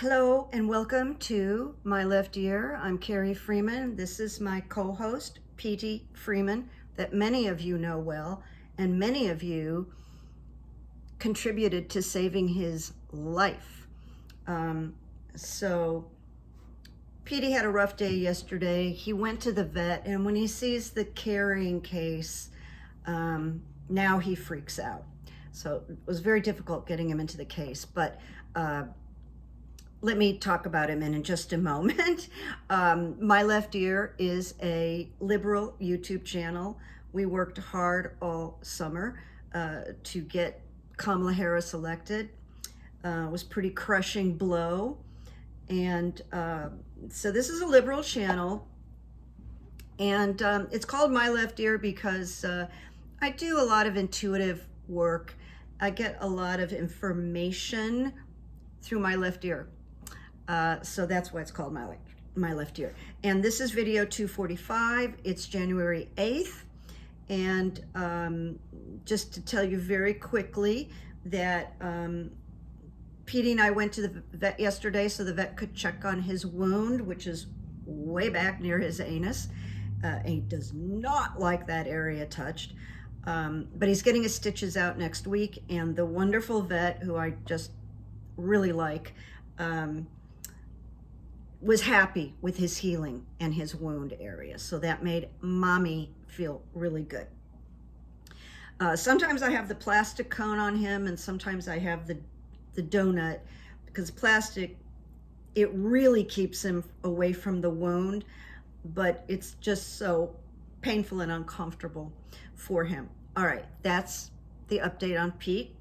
Hello and welcome to My Left Ear. I'm Carrie Freeman. This is my co-host, P.T. Freeman, that many of you know well, and many of you contributed to saving his life. So P.T. had a rough day yesterday. He went to the vet, and when he sees the carrying case, now he freaks out. So it was very difficult getting him into the case, but let me talk about him in just a moment. My Left Ear is a liberal YouTube channel. We worked hard all summer to get Kamala Harris elected. It was a pretty crushing blow. And so this is a liberal channel. And it's called My Left Ear because I do a lot of intuitive work. I get a lot of information through my left ear. So that's why it's called my left ear. And this is video 245. It's January 8th. And just to tell you very quickly that Petey and I went to the vet yesterday so the vet could check on his wound, which is way back near his anus. And he does not like that area touched. But he's getting his stitches out next week. And the wonderful vet, who I just really like, was happy with his healing and his wound area. So that made mommy feel really good. Sometimes I have the plastic cone on him, and sometimes I have the donut, because plastic, it really keeps him away from the wound, but it's just so painful and uncomfortable for him. All right, that's the update on Pete.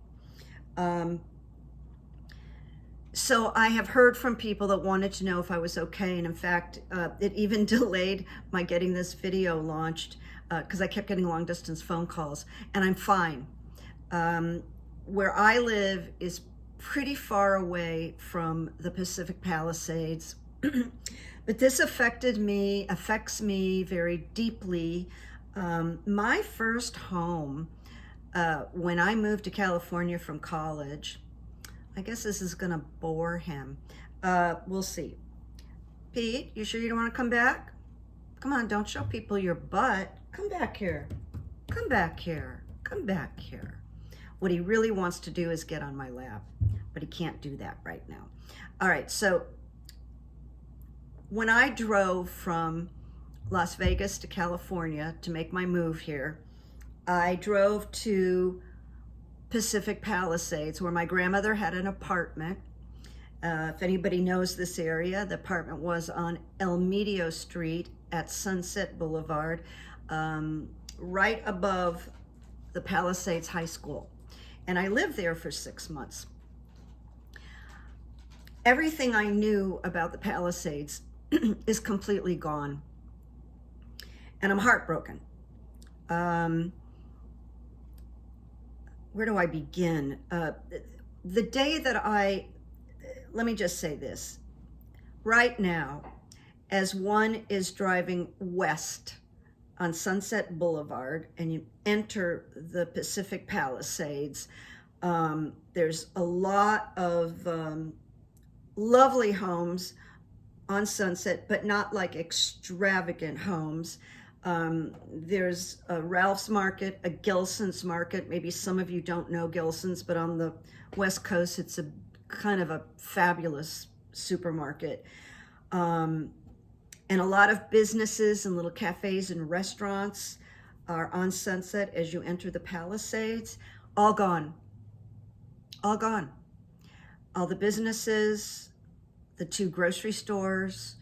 So I have heard from people that wanted to know if I was okay. And in fact, it even delayed my getting this video launched because I kept getting long distance phone calls, and I'm fine. Where I live is pretty far away from the Pacific Palisades, but this affects me very deeply. My first home, when I moved to California from college, I guess this is gonna bore him. We'll see. Pete, you sure you don't wanna come back? Come on, don't show people your butt. Come back here. Come back here. Come back here. What he really wants to do is get on my lap, but he can't do that right now. All right, so when I drove from Las Vegas to California to make my move here, I drove to Pacific Palisades, where my grandmother had an apartment. If anybody knows this area, the apartment was on El Medio Street at Sunset Boulevard, right above the Palisades High School. And I lived there for 6 months. Everything I knew about the Palisades is completely gone. And I'm heartbroken. Where do I begin? The day that let me just say this. Right now, as one is driving west on Sunset Boulevard and you enter the Pacific Palisades, there's a lot of lovely homes on Sunset, but not like extravagant homes. There's a Ralph's Market, a Gelson's Market. Maybe some of you don't know Gelson's, but on the West Coast, it's a kind of a fabulous supermarket. And a lot of businesses and little cafes and restaurants are on Sunset as you enter the Palisades. All gone. All gone. All the businesses, the 2 grocery stores,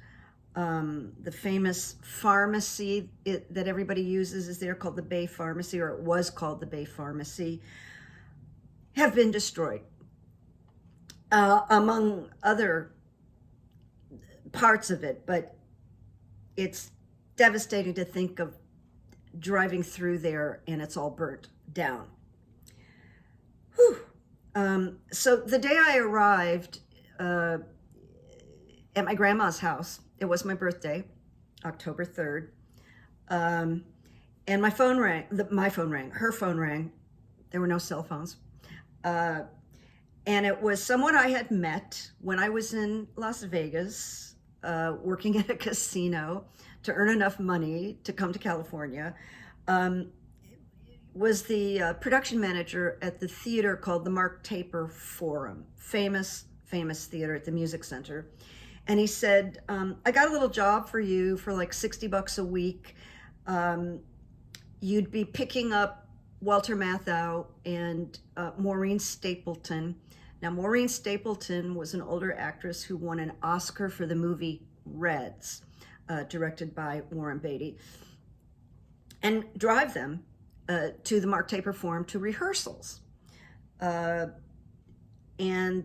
the famous pharmacy that everybody uses is there, called the Bay Pharmacy, or it was called the Bay Pharmacy, have been destroyed. Among other parts of it, but it's devastating to think of driving through there and it's all burnt down. Whew. So the day I arrived at my grandma's house, it was my birthday, October 3rd, and my phone rang, her phone rang. There were no cell phones. And it was someone I had met when I was in Las Vegas, working at a casino to earn enough money to come to California. Was the production manager at the theater called the Mark Taper Forum, famous theater at the Music Center. And he said, I got a little job for you for like $60 a week. You'd be picking up Walter Matthau and Maureen Stapleton. Now, Maureen Stapleton was an older actress who won an Oscar for the movie Reds, directed by Warren Beatty, and drive them to the Mark Taper Forum to rehearsals. And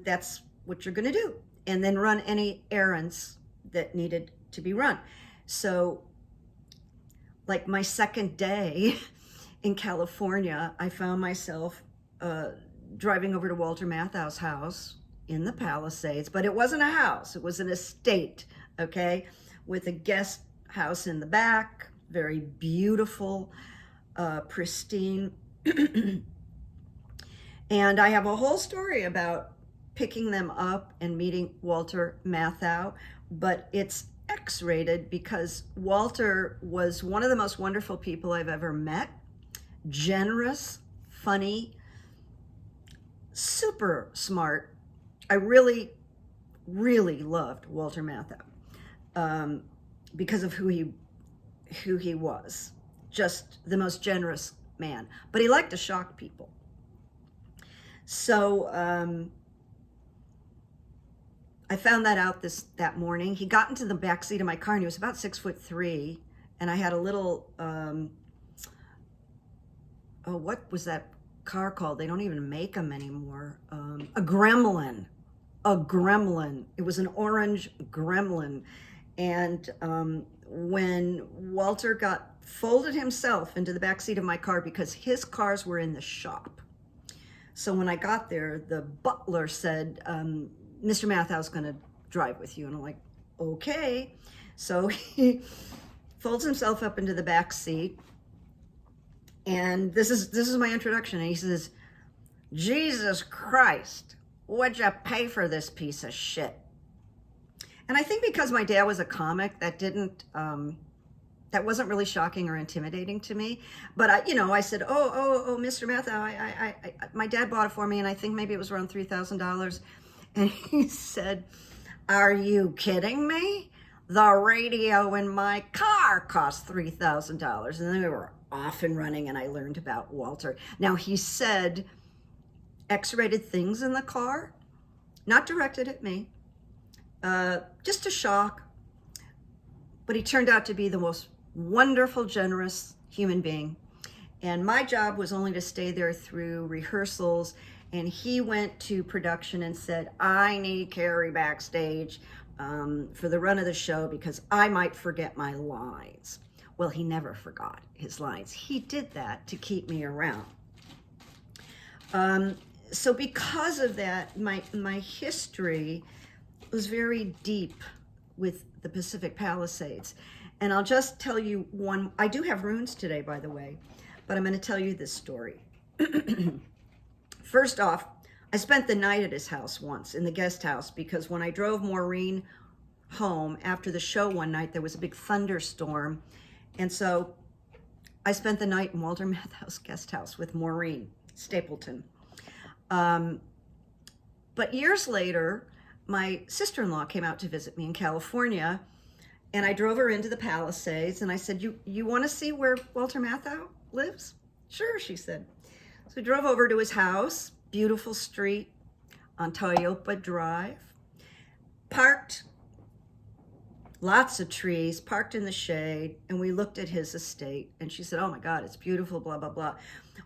that's what you're going to do. And then run any errands that needed to be run. So, like my second day in California, I found myself driving over to Walter Matthau's house in the Palisades, but it wasn't a house, it was an estate, okay, with a guest house in the back, very beautiful, pristine. And I have a whole story about picking them up and meeting Walter Matthau, but it's X-rated because Walter was one of the most wonderful people I've ever met. Generous, funny, super smart. I really, really loved Walter Matthau because of who he was. Just the most generous man. But he liked to shock people. So I found that out that morning. He got into the back seat of my car and he was about 6'3", and I had a little what was that car called? They don't even make them anymore. A Gremlin. It was an orange Gremlin. And when Walter folded himself into the back seat of my car because his cars were in the shop. So when I got there, the butler said, Mr. Matthau's going to drive with you. And I'm like, okay. So he folds himself up into the back seat. And this is my introduction. And he says, Jesus Christ, what'd you pay for this piece of shit? And I think because my dad was a comic, that wasn't really shocking or intimidating to me. But I said, oh, Mr. Matthau, my dad bought it for me, and I think maybe it was around $3,000. And he said, are you kidding me? The radio in my car cost $3,000. And then we were off and running, and I learned about Walter. Now, he said X-rated things in the car, not directed at me, just a shock. But he turned out to be the most wonderful, generous human being. And my job was only to stay there through rehearsals. And he went to production and said, I need Carrie backstage for the run of the show because I might forget my lines. Well, he never forgot his lines. He did that to keep me around. So because of that, my history was very deep with the Pacific Palisades. And I'll just tell you one. I do have runes today, by the way, but I'm going to tell you this story. First off, I spent the night at his house once in the guest house because when I drove Maureen home after the show one night, there was a big thunderstorm. And so I spent the night in Walter Matthau's guest house with Maureen Stapleton. But years later, my sister-in-law came out to visit me in California, and I drove her into the Palisades, and I said, you want to see where Walter Matthau lives? Sure, she said. So we drove over to his house, beautiful street on Toyopa Drive, parked, lots of trees, parked in the shade, and we looked at his estate, and she said, oh my God, it's beautiful, blah, blah, blah.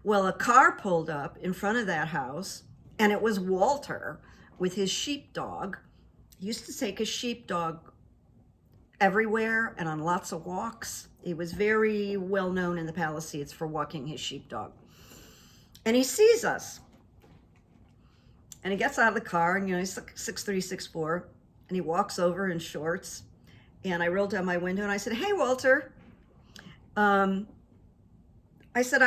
Well, a car pulled up in front of that house, and it was Walter with his sheepdog. He used to take his sheepdog everywhere and on lots of walks. He was very well known in the Palisades for walking his sheepdog. And he sees us. And he gets out of the car, and he's like 6'3", 6'4", and he walks over in shorts. And I rolled down my window and I said, hey, Walter. I said,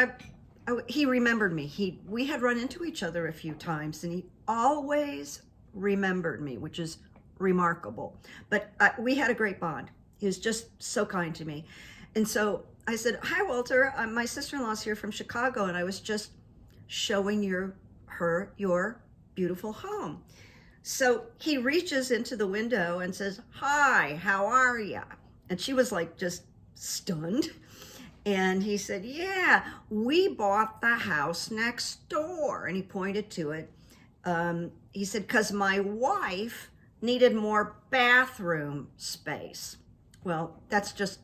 he remembered me. We had run into each other a few times, and he always remembered me, which is remarkable. But we had a great bond. He was just so kind to me. And so I said, hi, Walter, my sister-in-law's here from Chicago, and I was just showing her your beautiful home. So he reaches into the window and says, hi, how are ya? And she was like just stunned. And he said, yeah, we bought the house next door. And he pointed to it. He said, because my wife needed more bathroom space. Well, that's just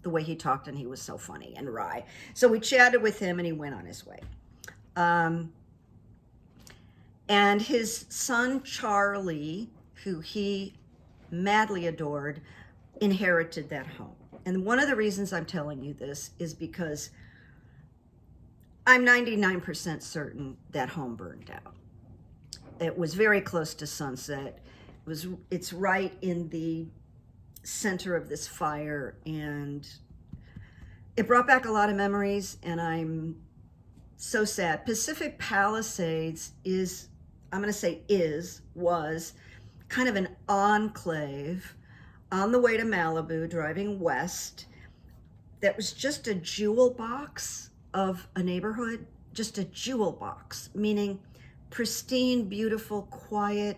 the way he talked, and he was so funny and wry. So we chatted with him, and he went on his way. And his son, Charlie, who he madly adored, inherited that home. And one of the reasons I'm telling you this is because I'm 99% certain that home burned down. It was very close to sunset. It's right in the center of this fire, and it brought back a lot of memories, and I'm so sad. Pacific Palisades was kind of an enclave on the way to Malibu, driving west. That was just a jewel box of a neighborhood, just a jewel box, meaning pristine, beautiful, quiet,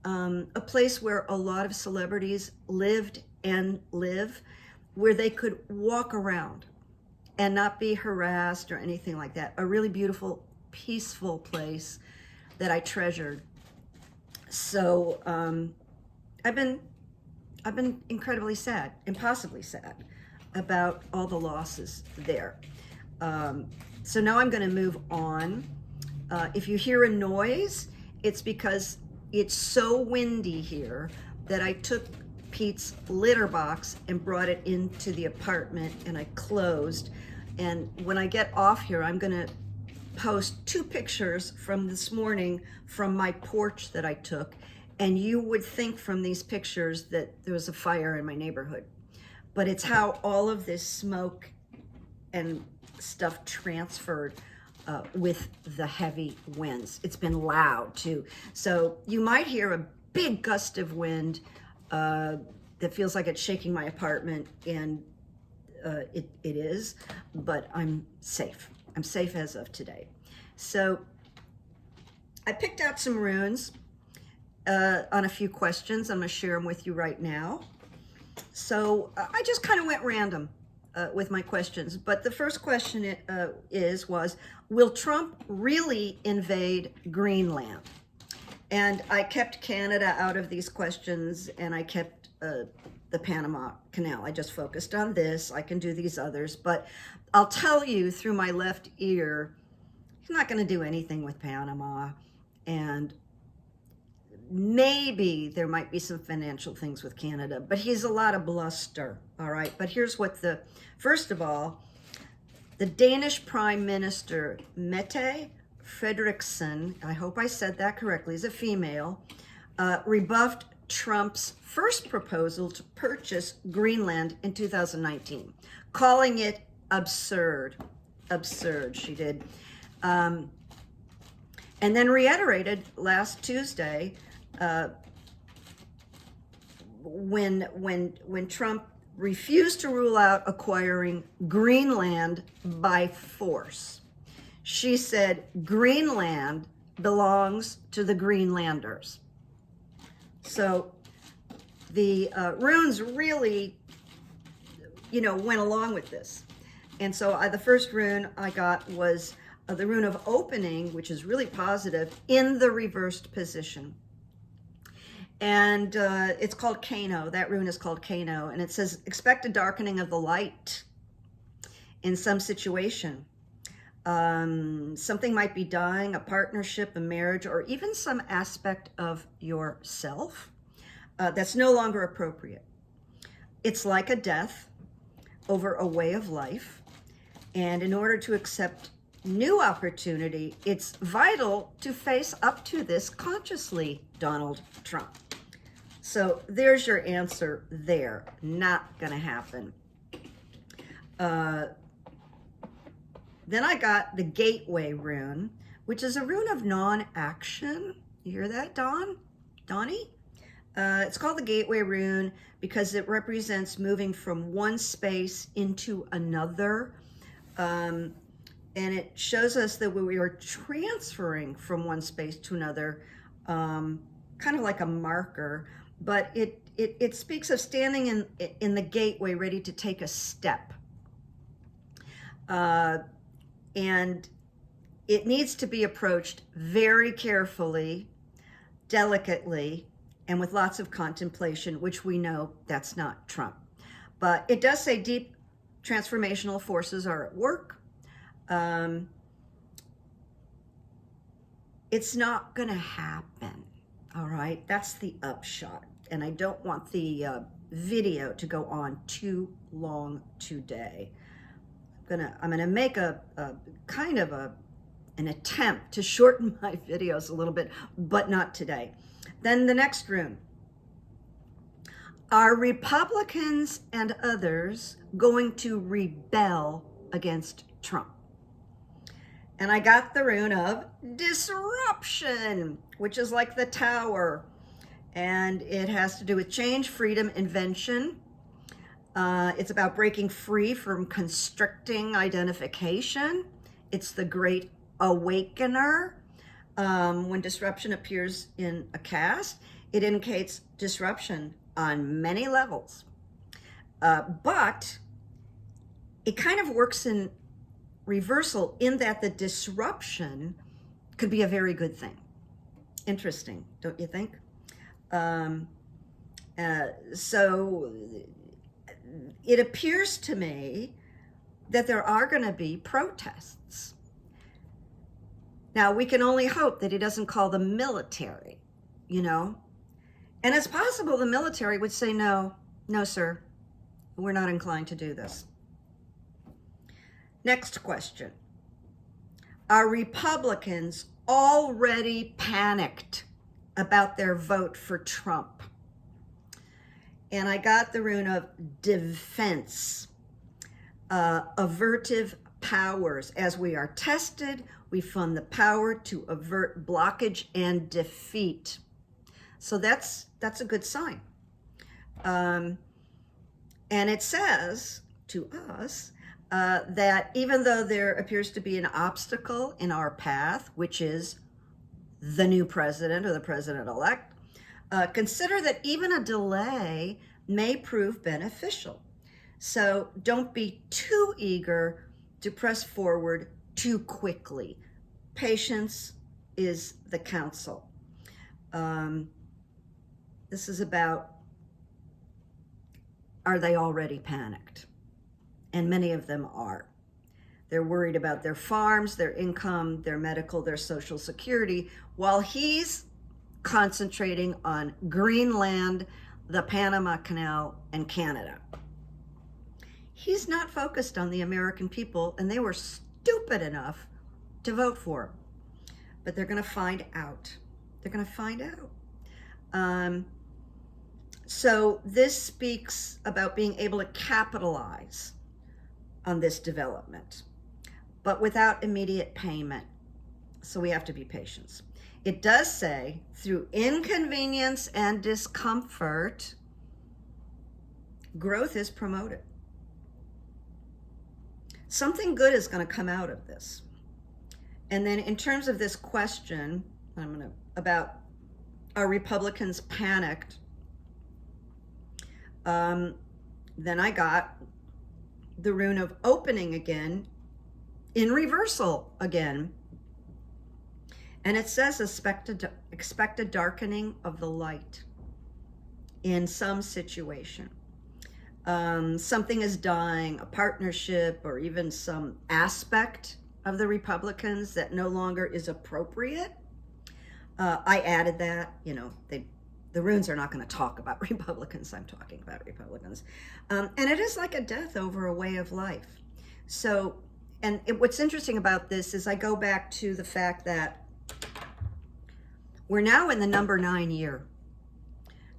a place where a lot of celebrities lived and live, where they could walk around and not be harassed or anything like that. A really beautiful, peaceful place that I treasured. So I've been incredibly sad, impossibly sad, about all the losses there. So now I'm going to move on. If you hear a noise, it's because it's so windy here that I took Pete's litter box and brought it into the apartment, and I closed. And when I get off here, I'm going to post 2 pictures from this morning from my porch that I took. And you would think from these pictures that there was a fire in my neighborhood. But it's how all of this smoke and stuff transferred with the heavy winds. It's been loud too. So you might hear a big gust of wind that feels like it's shaking my apartment, and it is, but I'm safe. I'm safe as of today. So I picked out some runes on a few questions. I'm going to share them with you right now. So I just kind of went random with my questions. But the first question was, will Trump really invade Greenland? And I kept Canada out of these questions, and I kept the Panama Canal. I just focused on this. I can do these others, but I'll tell you through my left ear, he's not going to do anything with Panama. And maybe there might be some financial things with Canada, but he's a lot of bluster, all right? But here's what first of all, the Danish Prime Minister, Mette Frederiksen, I hope I said that correctly, is a female, rebuffed Trump's first proposal to purchase Greenland in 2019, calling it absurd. Absurd, she did. And then reiterated last Tuesday when Trump refused to rule out acquiring Greenland by force. She said Greenland belongs to the Greenlanders. So the runes really, went along with this. And so the first rune I got was the rune of opening, which is really positive, in the reversed position. And it's called Kano. That rune is called Kano. And it says, expect a darkening of the light in some situation. Something might be dying, a partnership, a marriage, or even some aspect of yourself that's no longer appropriate. It's like a death over a way of life. And in order to accept new opportunity, it's vital to face up to this consciously, Donald Trump. So there's your answer there. Not going to happen. Then I got the Gateway Rune, which is a rune of non-action. You hear that, Donnie? It's called the Gateway Rune because it represents moving from one space into another. And it shows us that we are transferring from one space to another, kind of like a marker, but it speaks of standing in the gateway ready to take a step. And it needs to be approached very carefully, delicately, and with lots of contemplation, which we know that's not Trump. But it does say deep transformational forces are at work. It's not going to happen, all right? That's the upshot. And I don't want the video to go on too long today. I'm gonna make a kind of an attempt to shorten my videos a little bit, but not today. Then the next rune. Are Republicans and others going to rebel against Trump? And I got the rune of disruption, which is like the tower. And it has to do with change, freedom, invention. It's about breaking free from constricting identification. It's the great awakener. When disruption appears in a cast, it indicates disruption on many levels. But it kind of works in reversal in that the disruption could be a very good thing. Interesting, don't you think? So it appears to me that there are going to be protests. Now, we can only hope that he doesn't call the military, you know? And it's possible the military would say, no, sir, we're not inclined to do this. Next question. Are Republicans already panicked about their vote for Trump? And I got the rune of defense, avertive powers. As we are tested, we fund the power to avert blockage and defeat. So that's a good sign. And it says to us that even though there appears to be an obstacle in our path, which is the new president or the president-elect, consider that even a delay may prove beneficial. So don't be too eager to press forward too quickly. Patience is the counsel. This is about, are they already panicked? And many of them are. They're worried about their farms, their income, their medical, their social security, while he's concentrating on Greenland, the Panama Canal, and Canada. He's not focused on the American people, and they were stupid enough to vote for him. But they're going to find out. They're going to find out. So this speaks about being able to capitalize on this development, but without immediate payment. So we have to be patient. It does say, through inconvenience and discomfort, growth is promoted. Something good is going to come out of this. And then in terms of this question, about are Republicans panicked? Then I got the rune of opening again, in reversal again. And it says expect a darkening of the light in some situation. Something is dying, a partnership or even some aspect of the Republicans that no longer is appropriate. I added that, you know, the runes are not going to talk about Republicans. I'm talking about Republicans. And it is like a death over a way of life. So, what's interesting about this is I go back to the fact that we're now in the number 9 year,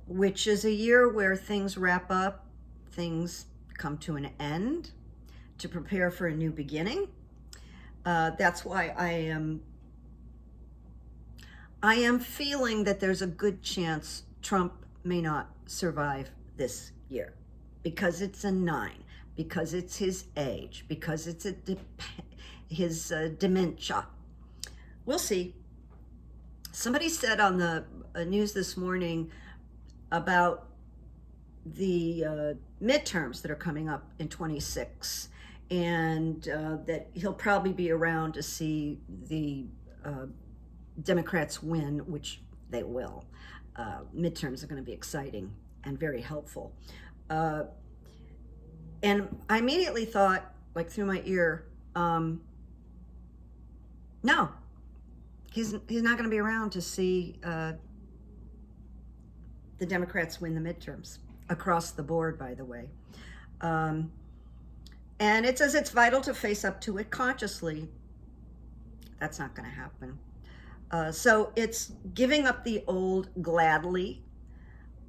which is a year where things wrap up, things come to an end to prepare for a new beginning. That's why I am feeling that there's a good chance Trump may not survive this year, because it's a 9, because it's his age, because it's his dementia. We'll see. Somebody said on the news this morning about the midterms that are coming up in 26, and that he'll probably be around to see the Democrats win, which they will. Midterms are going to be exciting and very helpful. And I immediately thought, like through my ear, no, he's not going to be around to see the Democrats win the midterms, across the board, by the way. And it says it's vital to face up to it consciously. That's not going to happen. So it's giving up the old gladly,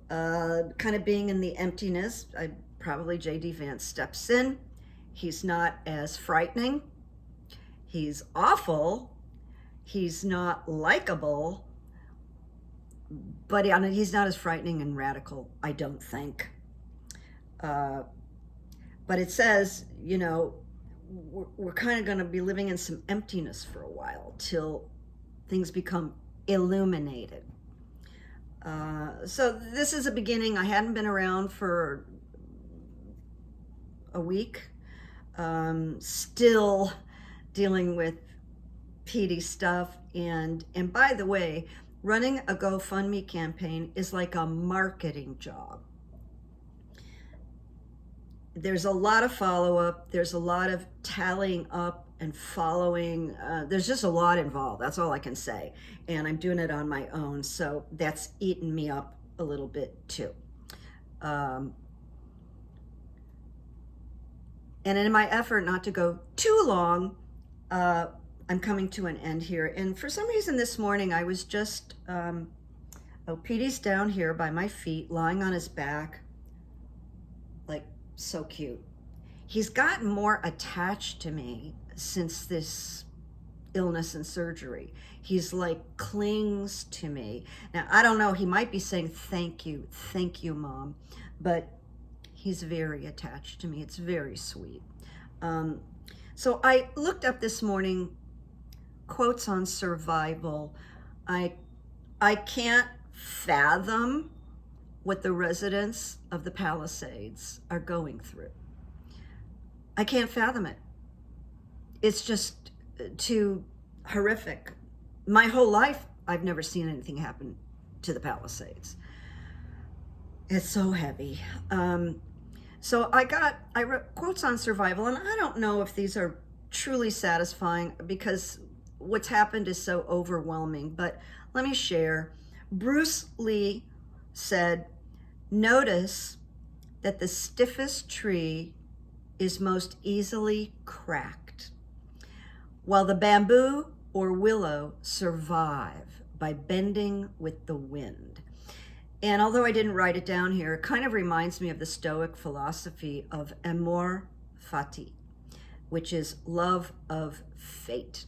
kind of being in the emptiness. Probably J.D. Vance steps in. He's not as frightening. He's awful. He's not likable. But he's not as frightening and radical, I don't think. But it says, you know, we're kind of going to be living in some emptiness for a while till things become illuminated. So this is a beginning. I hadn't been around for a week. Still dealing with PD stuff. And by the way, running a GoFundMe campaign is like a marketing job. There's a lot of follow-up. There's a lot of tallying up and following. There's just a lot involved. That's all I can say. And I'm doing it on my own. So that's eaten me up a little bit too. And in my effort not to go too long, I'm coming to an end here. And for some reason this morning, I was just, Petey's down here by my feet, lying on his back, like so cute. He's gotten more attached to me since this illness and surgery. He's like clings to me. Now, I don't know, he might be saying, thank you, Mom, but he's very attached to me. It's very sweet. So I looked up this morning quotes on survival. I can't fathom what the residents of the Palisades are going through. I can't fathom it. It's just too horrific. My whole life, I've never seen anything happen to the Palisades. It's so heavy. So I wrote quotes on survival, and I don't know if these are truly satisfying because what's happened is so overwhelming, but let me share. Bruce Lee said, notice that the stiffest tree is most easily cracked, while the bamboo or willow survive by bending with the wind. And although I didn't write it down here, it kind of reminds me of the Stoic philosophy of amor fati, which is love of fate.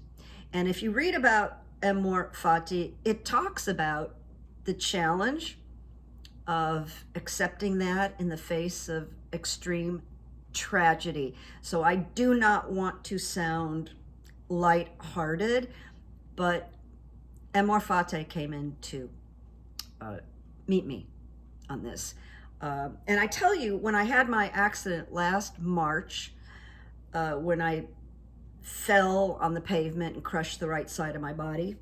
And if you read about amor fati, it talks about the challenge of accepting that in the face of extreme tragedy. So I do not want to sound lighthearted, but amor fati came in to meet me on this. And I tell you, when I had my accident last March, when I fell on the pavement and crushed the right side of my body,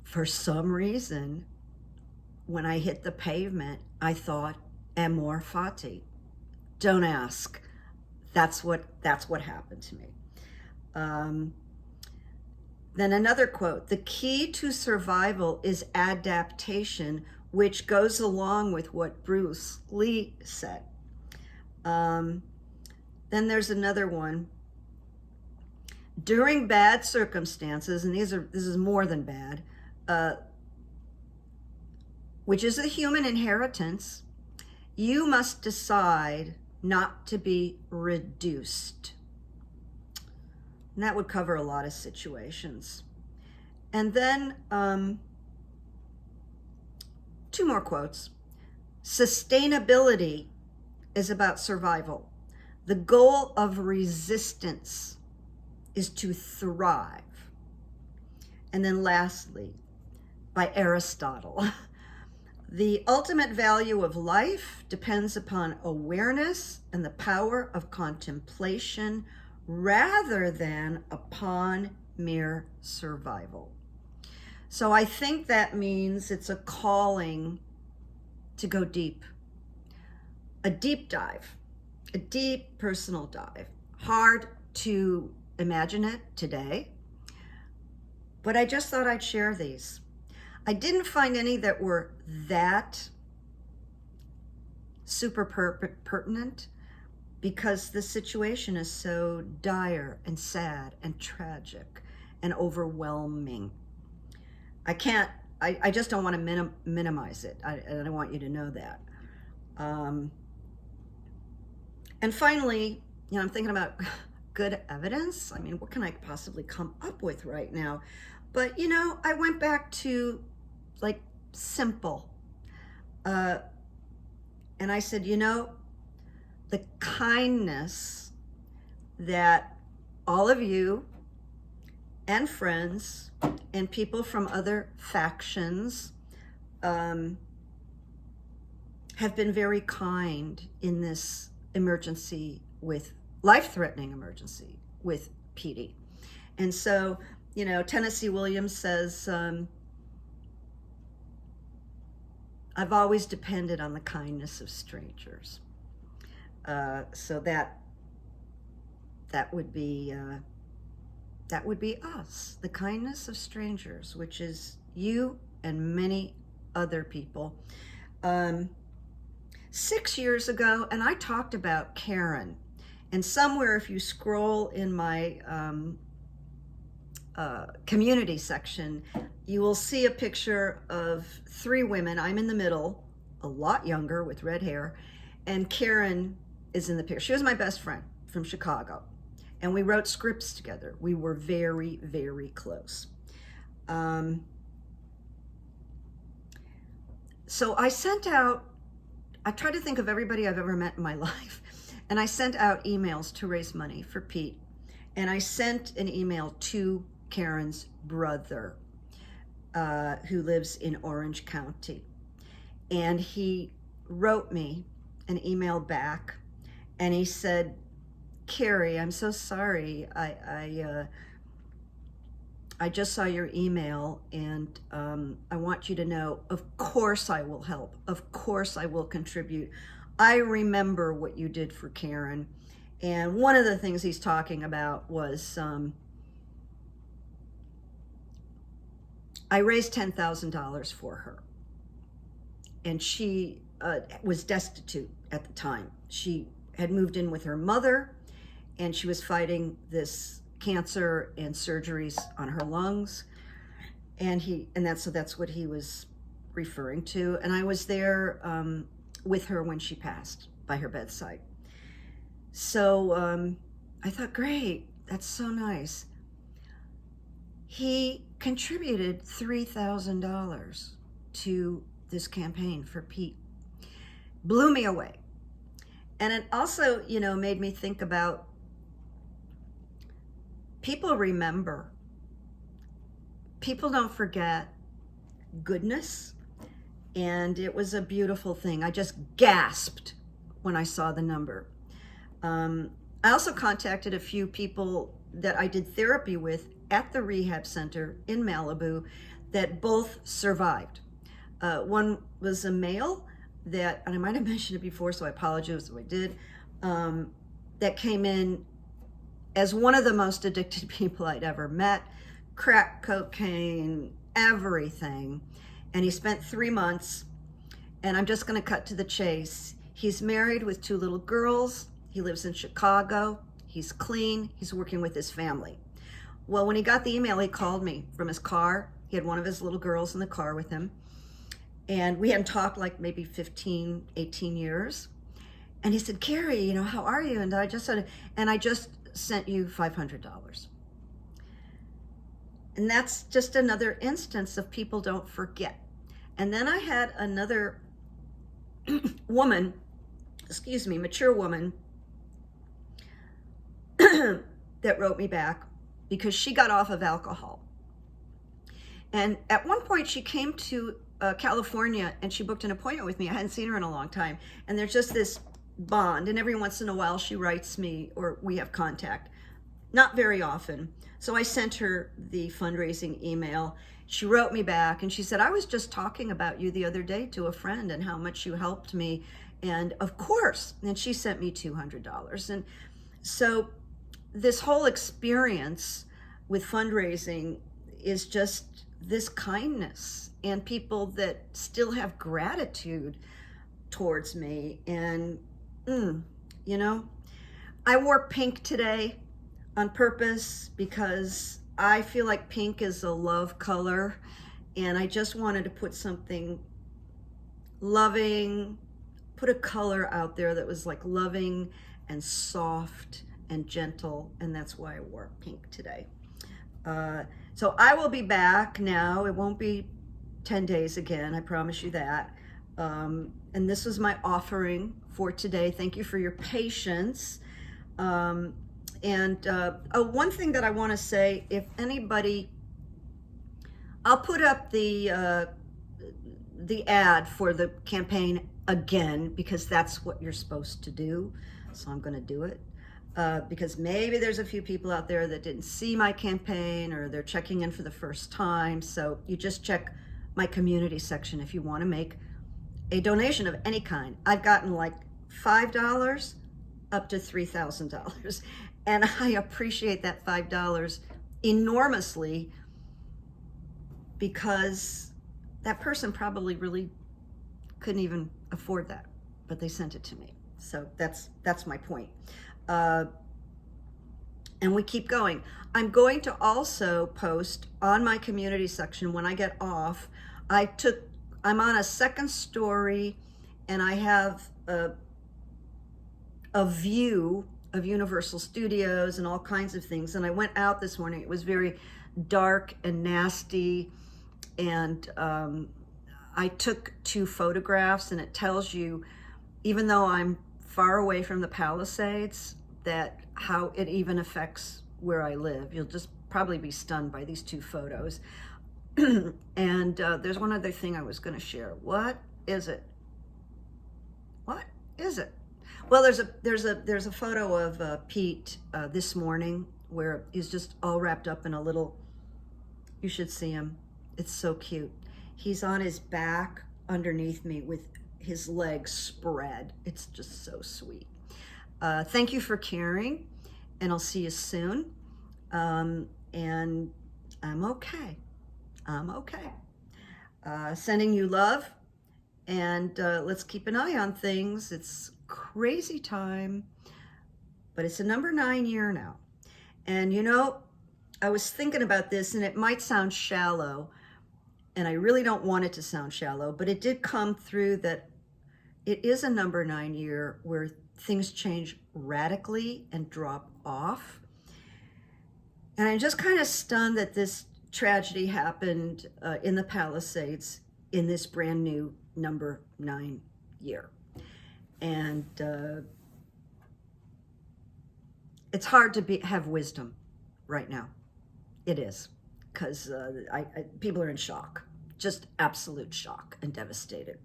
for some reason, when I hit the pavement, I thought, amor fati. Don't ask. That's what happened to me. Then another quote, the key to survival is adaptation, which goes along with what Bruce Lee said. Then there's another one. During bad circumstances, and this is more than bad, which is a human inheritance, you must decide not to be reduced. And that would cover a lot of situations. And then 2 more quotes. Sustainability is about survival. The goal of resistance is to thrive. And then lastly, by Aristotle, the ultimate value of life depends upon awareness and the power of contemplation rather than upon mere survival. So I think that means it's a calling to go deep, a deep dive, a deep personal dive. Hard to imagine it today, but I just thought I'd share these. I didn't find any that were that super pertinent because the situation is so dire and sad and tragic and overwhelming. I just don't want to minimize it. I don't want you to know that. And finally, I'm thinking about good evidence. I mean, what can I possibly come up with right now? But, I went back to like simple. And I said, the kindness that all of you and friends and people from other factions have been very kind in this emergency life-threatening emergency with PD. And so, Tennessee Williams says, I've always depended on the kindness of strangers. So that would be us, the kindness of strangers, which is you and many other people. 6 years ago, and I talked about Karen, and somewhere if you scroll in my community section, you will see a picture of 3 women. I'm in the middle, a lot younger with red hair, and Karen is in the picture. She was my best friend from Chicago, and we wrote scripts together. We were very, very close. So I tried to think of everybody I've ever met in my life, and I sent out emails to raise money for Pete, and I sent an email to Karen's brother, who lives in Orange County, and he wrote me an email back, and he said, Carrie, I'm so sorry. I just saw your email, and I want you to know, of course I will help. Of course I will contribute. I remember what you did for Karen. And one of the things he's talking about was, I raised $10,000 for her. And she was destitute at the time. She had moved in with her mother, and she was fighting this cancer and surgeries on her lungs, and that's what he was referring to. And I was there with her when she passed by her bedside. So I thought, great, that's so nice. He contributed $3,000 to this campaign for Pete. Blew me away. And it also, made me think about, people remember. People don't forget goodness. And it was a beautiful thing. I just gasped when I saw the number. I also contacted a few people that I did therapy with at the rehab center in Malibu that both survived. One was a male that, and I might have mentioned it before, so I apologize if I did, that came in as one of the most addicted people I'd ever met, crack cocaine, everything. And he spent 3 months, and I'm just gonna cut to the chase. He's married with 2 little girls. He lives in Chicago. He's clean. He's working with his family. Well, when he got the email, he called me from his car. He had one of his little girls in the car with him. And we hadn't talked like maybe 15, 18 years. And he said, Carrie, how are you? And I just sent you $500. And that's just another instance of people don't forget. And then I had another woman, mature woman, that wrote me back because she got off of alcohol. And at one point she came to California and she booked an appointment with me. I hadn't seen her in a long time. And there's just this bond. And every once in a while she writes me or we have contact. Not very often. So I sent her the fundraising email. She wrote me back and she said, I was just talking about you the other day to a friend and how much you helped me. And of course, and she sent me $200. And so this whole experience with fundraising is just this kindness and people that still have gratitude towards me. And, you know, I wore pink today on purpose because I feel like pink is a love color. And I just wanted to put something loving, put a color out there that was like loving and soft and gentle, and that's why I wore pink today. So I will be back now. It won't be 10 days again, I promise you that. And this was my offering for today. Thank you for your patience. One thing that I want to say, if anybody, I'll put up the ad for the campaign again, because that's what you're supposed to do. So I'm going to do it. Because maybe there's a few people out there that didn't see my campaign or they're checking in for the first time. So you just check my community section if you want to make a donation of any kind. I've gotten like $5 up to $3,000. And I appreciate that $5 enormously because that person probably really couldn't even afford that, but they sent it to me. So that's my point. And we keep going. I'm going to also post on my community section when I get off. I'm on a second story and I have a view of Universal Studios and all kinds of things. And I went out this morning. It was very dark and nasty. And I took 2 photographs, and it tells you, even though I'm far away from the Palisades, that how it even affects where I live. You'll just probably be stunned by these 2 photos. And there's one other thing I was going to share. What is it? What is it? Well, there's a photo of Pete this morning where he's just all wrapped up in a little. You should see him. It's so cute. He's on his back underneath me with his legs spread. It's just so sweet. Thank you for caring, and I'll see you soon. And I'm okay. I'm okay. Sending you love, and let's keep an eye on things. It's crazy time, but it's a number 9 year now. And you know, I was thinking about this, and it might sound shallow, and I really don't want it to sound shallow, but it did come through that it is a number 9 year where things change radically and drop off. And I'm just kind of stunned that this tragedy happened in the Palisades in this brand new number 9 year. And it's hard to have wisdom right now. It is, because people are in shock, just absolute shock and devastated.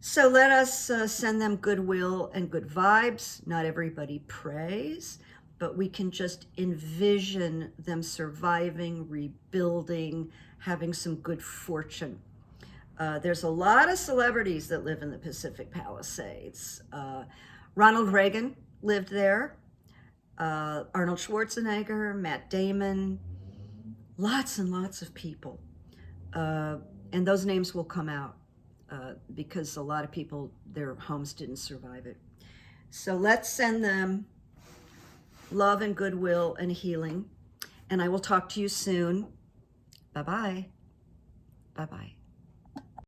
So let us send them goodwill and good vibes. Not everybody prays, but we can just envision them surviving, rebuilding, having some good fortune. There's a lot of celebrities that live in the Pacific Palisades. Ronald Reagan lived there. Arnold Schwarzenegger, Matt Damon, lots and lots of people. And those names will come out because a lot of people, their homes didn't survive it. So let's send them love and goodwill and healing. And I will talk to you soon. Bye-bye. Bye-bye.